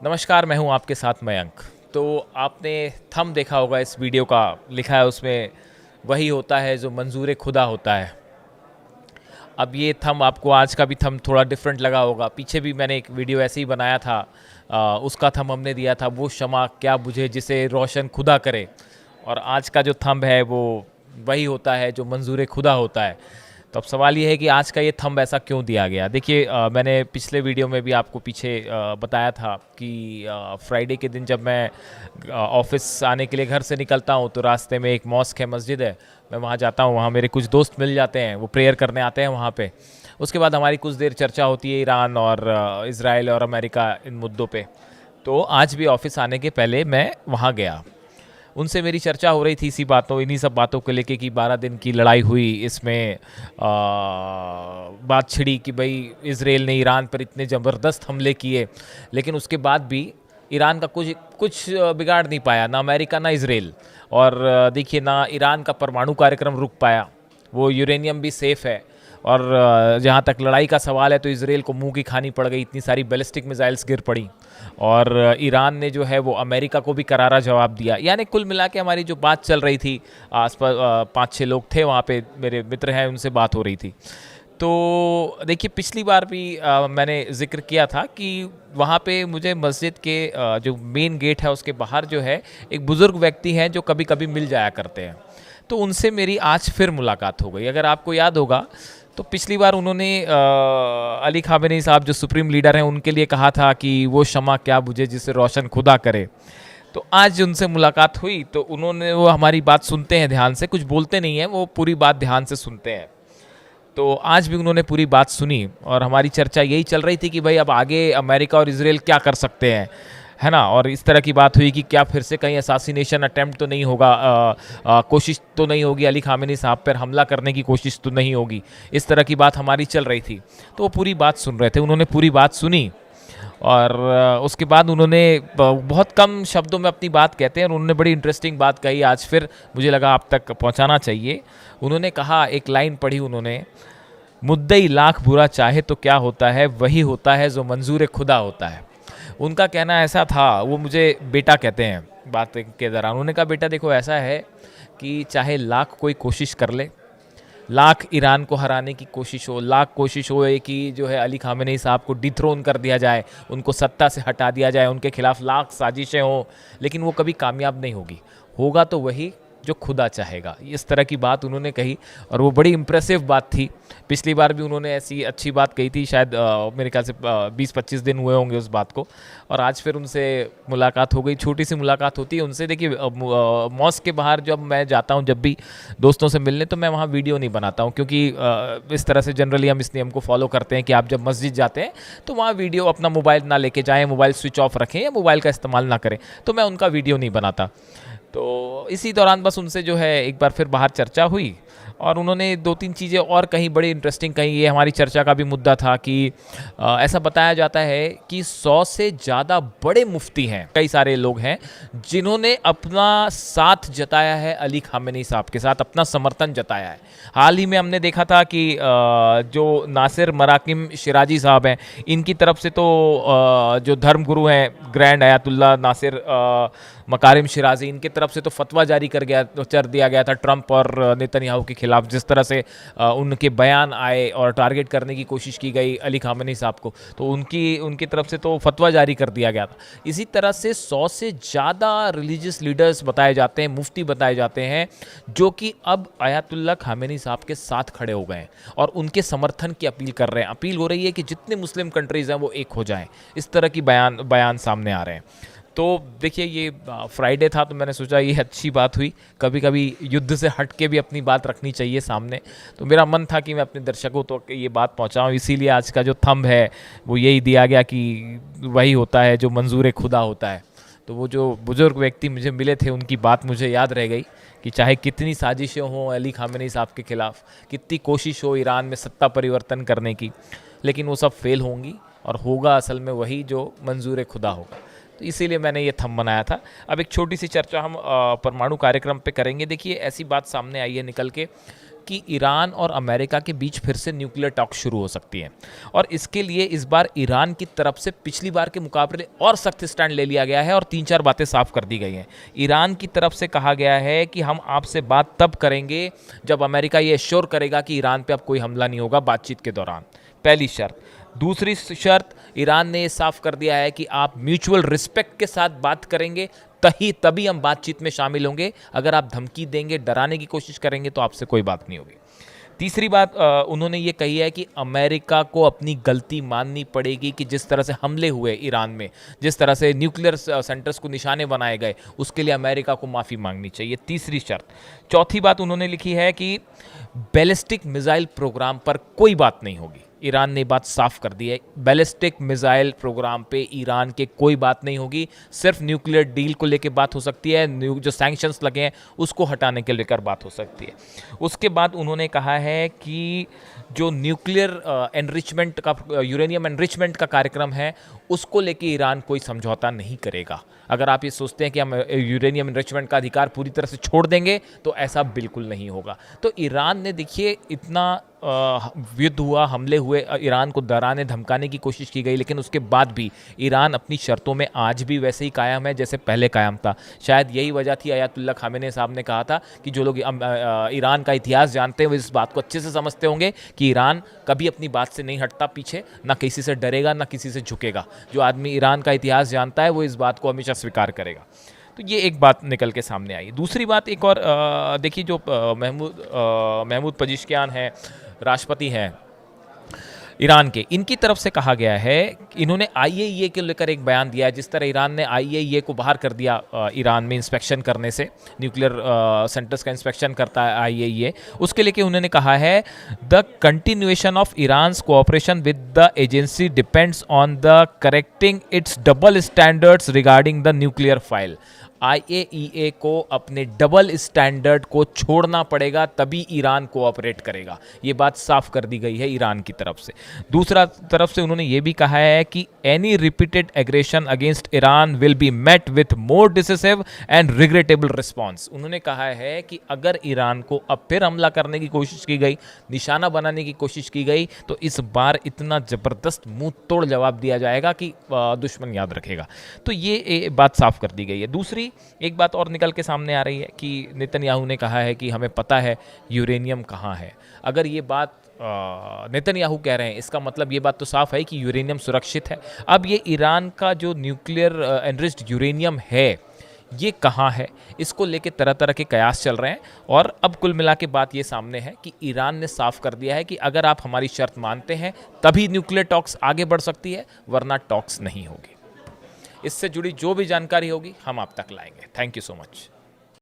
नमस्कार, मैं हूं आपके साथ मयंक। तो आपने थंब देखा होगा इस वीडियो का, लिखा है उसमें वही होता है जो मंजूर खुदा होता है। अब ये थंब आपको आज का भी थंब थोड़ा डिफरेंट लगा होगा। पीछे भी मैंने एक वीडियो ऐसे ही बनाया था, उसका थंब हमने दिया था वो शमा क्या बुझे जिसे रोशन खुदा करे। और आज का जो थंब है वो वही होता है जो मंजूर खुदा होता है। तो अब सवाल ये है कि आज का ये थंब ऐसा क्यों दिया गया। देखिए, मैंने पिछले वीडियो में भी आपको पीछे बताया था कि फ्राइडे के दिन जब मैं ऑफिस आने के लिए घर से निकलता हूँ तो रास्ते में एक मॉस्क है, मस्जिद है, मैं वहाँ जाता हूँ। वहाँ मेरे कुछ दोस्त मिल जाते हैं, वो प्रेयर करने आते हैं वहाँ पे। उसके बाद हमारी कुछ देर चर्चा होती है ईरान और इज़राइल और अमेरिका इन मुद्दों पे। तो आज भी ऑफिस आने के पहले मैं वहाँ गया, उनसे मेरी चर्चा हो रही थी इन्हीं सब बातों को लेके कि 12 दिन की लड़ाई हुई, इसमें बात छिड़ी कि भाई इज़राइल ने ईरान पर इतने ज़बरदस्त हमले किए, लेकिन उसके बाद भी ईरान का कुछ कुछ बिगाड़ नहीं पाया, ना अमेरिका ना इज़राइल। और देखिए, ना ईरान का परमाणु कार्यक्रम रुक पाया, वो यूरेनियम भी सेफ़ है। और जहाँ तक लड़ाई का सवाल है तो इज़राइल को मुंह की खानी पड़ गई, इतनी सारी बैलिस्टिक मिसाइल्स गिर पड़ी। और ईरान ने जो है वो अमेरिका को भी करारा जवाब दिया। यानी कुल मिला के हमारी जो बात चल रही थी, आसपास 5-6 लोग थे वहाँ पे, मेरे मित्र हैं, उनसे बात हो रही थी। तो देखिए, पिछली बार भी मैंने जिक्र किया था कि वहाँ पे मुझे मस्जिद के जो मेन गेट है उसके बाहर जो है एक बुज़ुर्ग व्यक्ति हैं जो कभी कभी मिल जाया करते हैं। तो उनसे मेरी आज फिर मुलाकात हो गई। अगर आपको याद होगा तो पिछली बार उन्होंने अली खामेनी साहब जो सुप्रीम लीडर हैं उनके लिए कहा था कि वो शमा क्या बुझे जिसे रोशन खुदा करे। तो आज उनसे मुलाकात हुई तो वो हमारी बात सुनते हैं ध्यान से, कुछ बोलते नहीं हैं, वो पूरी बात ध्यान से सुनते हैं। तो आज भी उन्होंने पूरी बात सुनी और हमारी चर्चा यही चल रही थी कि भाई अब आगे अमेरिका और इजराइल क्या कर सकते हैं, है ना। और इस तरह की बात हुई कि क्या फिर से कहीं असासिनेशन अटेम्प्ट तो नहीं होगा, कोशिश तो नहीं होगी, अली खामेनी साहब पर हमला करने की कोशिश तो नहीं होगी। इस तरह की बात हमारी चल रही थी। तो वो पूरी बात सुन रहे थे, उन्होंने पूरी बात सुनी। और उसके बाद उन्होंने बहुत कम शब्दों में अपनी बात कहते हैं और उन्होंने बड़ी इंटरेस्टिंग बात कही, आज फिर मुझे लगा आप तक पहुंचाना चाहिए। उन्होंने कहा, एक लाइन पढ़ी उन्होंने, मुद्दई लाख बुरा चाहे तो क्या होता है, वही होता है जो मंजूर खुदा होता है। उनका कहना ऐसा था, वो मुझे बेटा कहते हैं बात के दौरान। उन्होंने कहा, बेटा देखो ऐसा है कि चाहे लाख कोई कोशिश कर ले, लाख ईरान को हराने की कोशिश हो, लाख कोशिश हो कि जो है अली खामेनी साहब को डिथ्रोन कर दिया जाए, उनको सत्ता से हटा दिया जाए, उनके खिलाफ लाख साजिशें हों, लेकिन वो कभी कामयाब नहीं होगी। होगा तो वही जो खुदा चाहेगा। इस तरह की बात उन्होंने कही और वो बड़ी इंप्रेसिव बात थी। पिछली बार भी उन्होंने ऐसी अच्छी बात कही थी, शायद मेरे ख्याल से 20-25 दिन हुए होंगे उस बात को। और आज फिर उनसे मुलाकात हो गई, छोटी सी मुलाकात होती है उनसे। देखिए, मॉस्क के बाहर जब मैं जाता हूँ, जब भी दोस्तों से मिलने, तो मैं वहाँ वीडियो नहीं बनाता हूँ, क्योंकि इस तरह से जनरली हम इस नियम को फॉलो करते हैं कि आप जब मस्जिद जाते हैं तो वहाँ वीडियो, अपना मोबाइल ना लेके जाएँ, मोबाइल स्विच ऑफ रखें या मोबाइल का इस्तेमाल ना करें। तो मैं उनका वीडियो नहीं बनाता। तो इसी दौरान बस उनसे जो है एक बार फिर बाहर चर्चा हुई और उन्होंने 2-3 चीज़ें और कहीं बड़ी इंटरेस्टिंग कहीं। ये हमारी चर्चा का भी मुद्दा था कि ऐसा बताया जाता है कि 100 से ज़्यादा बड़े मुफ्ती हैं, कई सारे लोग हैं जिन्होंने अपना साथ जताया है अली खामेनी साहब के साथ, अपना समर्थन जताया है। हाल ही में हमने देखा था कि जो नासिर मराकिम शिराजी साहब हैं, इनकी तरफ से तो जो धर्मगुरु हैं ग्रैंड आयतुल्ला नासिर मकारिम शिराजी, इनकी तरफ से तो फतवा जारी कर दिया गया था ट्रंप और नेतन्याहू के खिलाफ। जिस तरह से उनके बयान आए और टारगेट करने की कोशिश की गई अली खामेनी साहब को, तो उनकी तरफ से तो फतवा जारी कर दिया गया था। इसी तरह से 100 से ज़्यादा रिलीजियस लीडर्स बताए जाते हैं, मुफ्ती बताए जाते हैं, जो कि अब आयतुल्ला खामेनी साहब के साथ खड़े हो गए हैं और उनके समर्थन की अपील कर रहे हैं। अपील हो रही है कि जितने मुस्लिम कंट्रीज़ हैं वो एक हो जाएं। इस तरह की बयान सामने आ रहे हैं। तो देखिए, ये फ्राइडे था तो मैंने सोचा ये अच्छी बात हुई, कभी कभी युद्ध से हट के भी अपनी बात रखनी चाहिए सामने। तो मेरा मन था कि मैं अपने दर्शकों तक ये बात पहुंचाऊं, इसीलिए आज का जो थंब है वो यही दिया गया कि वही होता है जो मंजूर खुदा होता है। तो वो जो बुज़ुर्ग व्यक्ति मुझे मिले थे उनकी बात मुझे याद रह गई कि चाहे कितनी साजिशें हों अली खामेनी साहब के खिलाफ, कितनी कोशिश हो ईरान में सत्ता परिवर्तन करने की, लेकिन वो सब फेल होंगी और होगा असल में वही जो मंजूर खुदा होगा। तो इसीलिए मैंने ये थंब बनाया था। अब एक छोटी सी चर्चा हम परमाणु कार्यक्रम पे करेंगे। देखिए, ऐसी बात सामने आई है निकल के कि ईरान और अमेरिका के बीच फिर से न्यूक्लियर टॉक शुरू हो सकती है, और इसके लिए इस बार ईरान की तरफ से पिछली बार के मुकाबले और सख्त स्टैंड ले लिया गया है और 3-4 बातें साफ कर दी गई हैं। ईरान की तरफ से कहा गया है कि हम आपसे बात तब करेंगे जब अमेरिका ये एश्योर करेगा कि ईरान पे अब कोई हमला नहीं होगा बातचीत के दौरान, पहली शर्त। दूसरी शर्त, ईरान ने ये साफ कर दिया है कि आप म्यूचुअल रिस्पेक्ट के साथ बात करेंगे तभी हम बातचीत में शामिल होंगे। अगर आप धमकी देंगे, डराने की कोशिश करेंगे तो आपसे कोई बात नहीं होगी। तीसरी बात उन्होंने ये कही है कि अमेरिका को अपनी गलती माननी पड़ेगी कि जिस तरह से हमले हुए ईरान में, जिस तरह से न्यूक्लियर सेंटर्स को निशाने बनाए गए, उसके लिए अमेरिका को माफ़ी मांगनी चाहिए, तीसरी शर्त। चौथी बात उन्होंने लिखी है कि बैलिस्टिक मिसाइल प्रोग्राम पर कोई बात नहीं होगी। ईरान ने बात साफ कर दी है, बैलिस्टिक मिसाइल प्रोग्राम पे ईरान के कोई बात नहीं होगी, सिर्फ न्यूक्लियर डील को लेकर बात हो सकती है, जो सैंक्शंस लगे हैं उसको हटाने के लेकर बात हो सकती है। उसके बाद उन्होंने कहा है कि जो न्यूक्लियर एनरिचमेंट का, यूरेनियम एनरिचमेंट का कार्यक्रम है, उसको लेके ईरान कोई समझौता नहीं करेगा। अगर आप ये सोचते हैं कि हम यूरेनियम एनरिचमेंट का अधिकार पूरी तरह से छोड़ देंगे तो ऐसा बिल्कुल नहीं होगा। तो ईरान ने, देखिए, इतना युद्ध हुआ, हमले हुए, ईरान को डराने धमकाने की कोशिश की गई, लेकिन उसके बाद भी ईरान अपनी शर्तों में आज भी वैसे ही कायम है जैसे पहले कायम था। शायद यही वजह थी, अयातुल्ला खामेनी साहब ने कहा था कि जो लोग ईरान का इतिहास जानते हैं वो इस बात को अच्छे से समझते होंगे कि ईरान कभी अपनी बात से नहीं हटता पीछे, ना किसी से डरेगा ना किसी से झुकेगा। जो आदमी ईरान का इतिहास जानता है वो इस बात को हमेशा स्वीकार करेगा। तो ये एक बात निकल के सामने आई। दूसरी बात एक और देखिए, जो महमूद पेजेश्कियान है, राष्ट्रपति हैं ईरान के, इनकी तरफ से कहा गया है, इन्होंने IAEA के लेकर एक बयान दिया है। जिस तरह ईरान ने IAEA को बाहर कर दिया ईरान में इंस्पेक्शन करने से, न्यूक्लियर सेंटर्स का इंस्पेक्शन करता है IAEA, उसके लेके उन्होंने कहा है the continuation of Iran's cooperation with the agency depends on the correcting it's double standards regarding the nuclear file. IAEA को अपने डबल स्टैंडर्ड को छोड़ना पड़ेगा, तभी ईरान कोऑपरेट करेगा। ये बात साफ कर दी गई है ईरान की तरफ से। दूसरा तरफ से उन्होंने ये भी कहा है कि any repeated aggression against Iran will be met with more decisive and regrettable response. उन्होंने कहा है कि अगर ईरान को अब फिर हमला करने की कोशिश की गई, निशाना बनाने की कोशिश की गई, तो इस बार इतना ज़बरदस्त मुंह तोड़ जवाब दिया जाएगा कि दुश्मन याद रखेगा। तो ये बात साफ कर दी गई है। दूसरी एक बात और निकल के सामने आ रही है कि नेतन्याहू ने कहा है कि हमें पता है यूरेनियम कहाँ है। अगर ये बात नेतन्याहू कह रहे हैं, इसका मतलब ये बात तो साफ है कि यूरेनियम सुरक्षित है। अब ये ईरान का जो न्यूक्लियर एनरिच्ड यूरेनियम है, ये कहाँ है, इसको लेके तरह तरह के कयास चल रहे हैं। और अब कुल मिला के बात ये सामने है कि ईरान ने साफ कर दिया है कि अगर आप हमारी शर्त मानते हैं तभी न्यूक्लियर टॉक्स आगे बढ़ सकती है, वरना टॉक्स नहीं होगी। इससे जुड़ी जो भी जानकारी होगी हम आप तक लाएंगे। Thank you so much.